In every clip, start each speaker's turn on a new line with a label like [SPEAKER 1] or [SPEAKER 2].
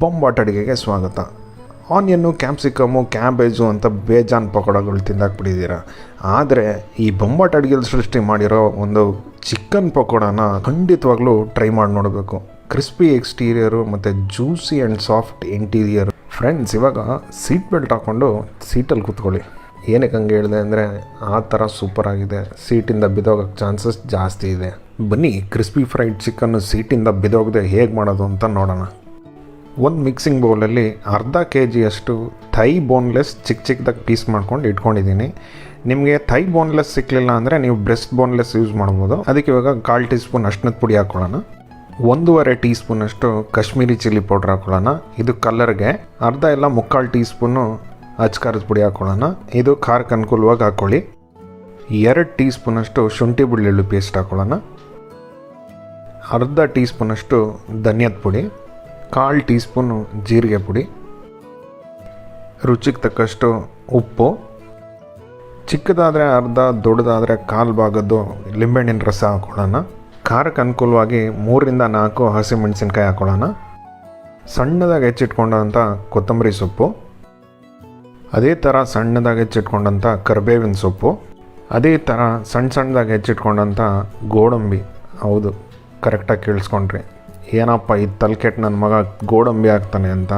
[SPEAKER 1] ಬೊಂಬಾಟ್ ಅಡುಗೆಗೆ ಸ್ವಾಗತ. Onion, capsicum, cabbage ಅಂತ ಬೇಜಾನ್ ಪಕೋಡಗಳು ತಿಂದಾಕ್ಬಿಟ್ಟಿದ್ದೀರ. ಆದರೆ ಈ ಬೊಂಬಾಟ್ ಅಡುಗೆಲಿ ಸೃಷ್ಟಿ ಮಾಡಿರೋ ಒಂದು ಚಿಕನ್ ಪಕೋಡನ ಖಂಡಿತವಾಗ್ಲೂ ಟ್ರೈ ಮಾಡಿ ನೋಡಬೇಕು. ಕ್ರಿಸ್ಪಿ ಎಕ್ಸ್ಟೀರಿಯರು ಮತ್ತು juicy and soft interior. Friends, ಇವಾಗ ಸೀಟ್ ಬೆಲ್ಟ್ ಹಾಕ್ಕೊಂಡು ಸೀಟಲ್ಲಿ ಕೂತ್ಕೊಳ್ಳಿ. ಏನಕ್ಕೆ ಹಂಗೆ ಹೇಳಿದೆ ಅಂದರೆ ಆ ಥರ ಸೂಪರಾಗಿದೆ. ಸೀಟಿಂದ ಬಿದ್ದೋಗೋಕ್ಕೆ ಚಾನ್ಸಸ್ ಜಾಸ್ತಿ ಇದೆ. ಬನ್ನಿ, ಕ್ರಿಸ್ಪಿ ಫ್ರೈಡ್ ಚಿಕನ್ನು ಸೀಟಿಂದ ಬಿದ್ದೋಗದೆ ಹೇಗೆ ಮಾಡೋದು ಅಂತ ನೋಡೋಣ. ಒಂದು ಮಿಕ್ಸಿಂಗ್ ಬೌಲಲ್ಲಿ ಅರ್ಧ kg ಥೈ ಬೋನ್ಲೆಸ್ ಚಿಕ್ಕದಾಗಿ ಪೀಸ್ ಮಾಡ್ಕೊಂಡು ಇಟ್ಕೊಂಡಿದ್ದೀನಿ. ನಿಮಗೆ ಥೈ ಬೋನ್ಲೆಸ್ ಸಿಕ್ಕಲಿಲ್ಲ ಅಂದರೆ ನೀವು ಬ್ರೆಸ್ಟ್ ಬೋನ್ಲೆಸ್ ಯೂಸ್ ಮಾಡ್ಬೋದು. ಅದಕ್ಕೆ ಇವಾಗ 1/4 ಟೀ ಸ್ಪೂನ್ ಅರ್ಶಿನದ ಪುಡಿ ಹಾಕ್ಕೊಳ್ಳೋಣ. 1.5 ಟೀ ಸ್ಪೂನಷ್ಟು ಕಾಶ್ಮೀರಿ ಚಿಲ್ಲಿ ಪೌಡ್ರ್ ಹಾಕ್ಕೊಳ್ಳೋಣ. ಇದು ಕಲರ್ಗೆ. ಅರ್ಧ ಇಲ್ಲ 3/4 ಟೀ ಸ್ಪೂನು ಅಚ್ಕಾರದ ಪುಡಿ ಹಾಕ್ಕೊಳ್ಳೋಣ. ಇದು ಖಾರಕ್ಕೆ ಅನುಕೂಲವಾಗಿ ಹಾಕ್ಕೊಳ್ಳಿ. 2 ಟೀ ಸ್ಪೂನಷ್ಟು ಶುಂಠಿ ಬೆಳ್ಳುಳ್ಳಿ ಪೇಸ್ಟ್ ಹಾಕ್ಕೊಳ್ಳೋಣ. ಅರ್ಧ ಟೀ ಸ್ಪೂನಷ್ಟು ಧನಿಯದ ಪುಡಿ, 1/4 ಟೀ ಸ್ಪೂನು ಜೀರಿಗೆ ಪುಡಿ, ರುಚಿಗೆ ತಕ್ಕಷ್ಟು ಉಪ್ಪು, ಚಿಕ್ಕದಾದರೆ ಅರ್ಧ, ದೊಡ್ಡದಾದರೆ 1/4 ಭಾಗದ್ದು ಲಿಂಬೆಹಣ್ಣಿನ ರಸ ಹಾಕ್ಕೊಳ್ಳೋಣ. ಖಾರಕ್ಕೆ ಅನುಕೂಲವಾಗಿ 3ರಿಂದ 4 ಹಸಿಮೆಣಸಿನ್ಕಾಯಿ ಹಾಕ್ಕೊಳ್ಳೋಣ. ಸಣ್ಣದಾಗಿ ಹೆಚ್ಚಿಟ್ಕೊಂಡಂಥ ಕೊತ್ತಂಬರಿ ಸೊಪ್ಪು, ಅದೇ ಥರ ಸಣ್ಣದಾಗಿ ಹೆಚ್ಚಿಟ್ಕೊಂಡಂಥ ಕರಿಬೇವಿನ ಸೊಪ್ಪು, ಅದೇ ಥರ ಸಣ್ಣದಾಗಿ ಹೆಚ್ಚಿಟ್ಕೊಂಡಂಥ ಗೋಡಂಬಿ. ಹೌದು, ಕರೆಕ್ಟಾಗಿ ಕೇಳಿಸ್ಕೊಂಡ್ರಿ. ಏನಪ್ಪ ಈ ತಲೆಕೆಟ್ಟು ನನ್ನ ಮಗ ಗೋಡಂಬಿ ಹಾಕ್ತಾನೆ ಅಂತ.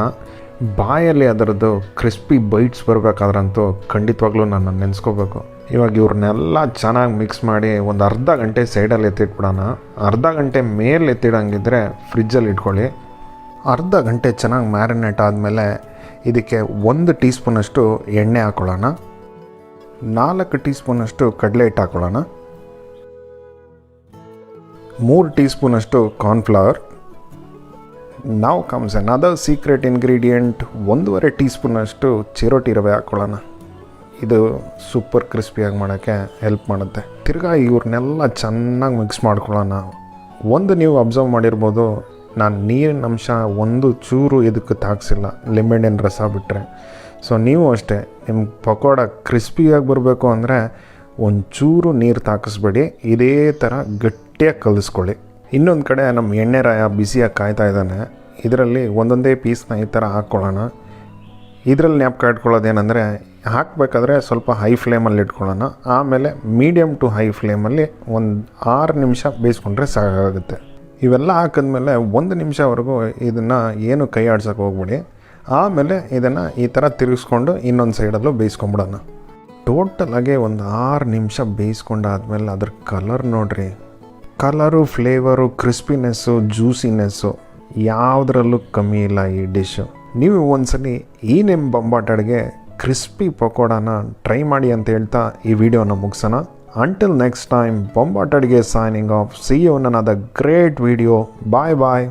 [SPEAKER 1] ಬಾಯಲ್ಲಿ ಅದರದ್ದು ಕ್ರಿಸ್ಪಿ ಬೈಟ್ಸ್ ಬರಬೇಕಾದ್ರಂತೂ ಖಂಡಿತವಾಗ್ಲೂ ನಾನು ನೆನೆಸ್ಕೋಬೇಕು. ಇವಾಗ ಇವ್ರನ್ನೆಲ್ಲ ಚೆನ್ನಾಗಿ ಮಿಕ್ಸ್ ಮಾಡಿ ಒಂದು ಅರ್ಧ ಗಂಟೆ ಸೈಡಲ್ಲಿ ಎತ್ತಿಟ್ಬಿಡೋಣ. ಅರ್ಧ ಗಂಟೆ ಮೇಲೆ ಎತ್ತಿಡಂಗಿದ್ರೆ ಫ್ರಿಜ್ಜಲ್ಲಿ ಇಟ್ಕೊಳ್ಳಿ. ಅರ್ಧ ಗಂಟೆ ಚೆನ್ನಾಗಿ ಮ್ಯಾರಿನೇಟ್ ಆದಮೇಲೆ ಇದಕ್ಕೆ 1 ಟೀ ಸ್ಪೂನಷ್ಟು ಎಣ್ಣೆ ಹಾಕ್ಕೊಳ್ಳೋಣ. 4 ಟೀ ಸ್ಪೂನಷ್ಟು ಕಡಲೆ ಹಿಟ್ಟು ಹಾಕ್ಕೊಳ್ಳೋಣ. 3 ಟೀ ಸ್ಪೂನಷ್ಟು ಕಾರ್ನ್ಫ್ಲವರ್. ನಾವು comes another secret ingredient, 1.5 tea ಸ್ಪೂನಷ್ಟು ಚಿರೋಟಿ ರವೆ ಹಾಕ್ಕೊಳ್ಳೋಣ. ಇದು ಸೂಪರ್ ಕ್ರಿಸ್ಪಿಯಾಗಿ ಮಾಡೋಕ್ಕೆ ಹೆಲ್ಪ್ ಮಾಡುತ್ತೆ. ತಿರ್ಗಾ ಇವ್ರನ್ನೆಲ್ಲ ಚೆನ್ನಾಗಿ ಮಿಕ್ಸ್ ಮಾಡ್ಕೊಳ್ಳೋಣ. ನೀವು ಅಬ್ಸರ್ವ್ ಮಾಡಿರ್ಬೋದು, ನಾನು ನೀರಿನ ಅಂಶ ಒಂದು ಚೂರು ಇದಕ್ಕೆ ತಾಗಿಸಿಲ್ಲ, ಲಿಂಬೆಹಣ್ಣಿನ ರಸ ಬಿಟ್ಟರೆ. ಸೊ ನೀವು ಅಷ್ಟೇ, ನಿಮ್ಮ ಪಕೋಡ ಕ್ರಿಸ್ಪಿಯಾಗಿ ಬರಬೇಕು ಅಂದರೆ ಒಂಚೂರು ನೀರು ತಾಕಿಸ್ಬೇಡಿ. ಇದೇ ಥರ ಗಟ್ಟಿಯಾಗಿ ಕಲಿಸ್ಕೊಳ್ಳಿ. ಇನ್ನೊಂದು ಕಡೆ ನಮ್ಮ ಎಣ್ಣೆ ರಾಯ ಬಿಸಿಯಾಗಿ ಕಾಯ್ತಾ ಇದ್ದಾನೆ. ಇದರಲ್ಲಿ ಒಂದೊಂದೇ ಪೀಸ್ನ ಈ ಥರ ಹಾಕ್ಕೊಳ್ಳೋಣ. ಇದರಲ್ಲಿ ಜ್ಞಾಪಕ ಇಟ್ಕೊಳ್ಳೋದೇನೆಂದರೆ, ಹಾಕಬೇಕಾದ್ರೆ ಸ್ವಲ್ಪ ಹೈ ಫ್ಲೇಮಲ್ಲಿ ಇಟ್ಕೊಳ್ಳೋಣ. ಆಮೇಲೆ ಮೀಡಿಯಮ್ ಟು ಹೈ ಫ್ಲೇಮಲ್ಲಿ ಒಂದು 6 ನಿಮಿಷ ಬೇಯಿಸ್ಕೊಂಡ್ರೆ ಸಾಕಾಗುತ್ತೆ. ಇವೆಲ್ಲ ಹಾಕಿದ್ಮೇಲೆ 1 ನಿಮಿಷವರೆಗೂ ಇದನ್ನು ಏನು ಕೈ ಆಡ್ಸೋಕ್ಕೆ ಹೋಗ್ಬಿಡಿ. ಆಮೇಲೆ ಇದನ್ನು ಈ ಥರ ತಿರುಗಿಸ್ಕೊಂಡು ಇನ್ನೊಂದು ಸೈಡಲ್ಲೂ ಬೇಯಿಸ್ಕೊಂಬಿಡೋಣ. ಟೋಟಲಾಗೆ ಒಂದು 6 ನಿಮಿಷ ಬೇಯಿಸ್ಕೊಂಡಾದ್ಮೇಲೆ ಅದ್ರ ಕಲರ್ ನೋಡಿರಿ. ಕಲರು, ಫ್ಲೇವರು, ಕ್ರಿಸ್ಪಿನೆಸ್ಸು, ಜ್ಯೂಸಿನೆಸ್ಸು ಯಾವುದರಲ್ಲೂ ಕಮ್ಮಿ ಇಲ್ಲ ಈ ಡಿಶ್ಶು. ನೀವು ಒಂದ್ಸಲಿ ಈ ನಿಮ್ಮ ಬೊಂಬಾಟ್ ಅಡುಗೆ ಕ್ರಿಸ್ಪಿ ಪಕೋಡಾನ ಟ್ರೈ ಮಾಡಿ ಅಂತ ಹೇಳ್ತಾ ಈ ವಿಡಿಯೋನ ಮುಗಿಸೋಣ. Until next time, ಬೊಂಬಾಟ್ ಅಡುಗೆ signing off. See you in another great video. Bye bye.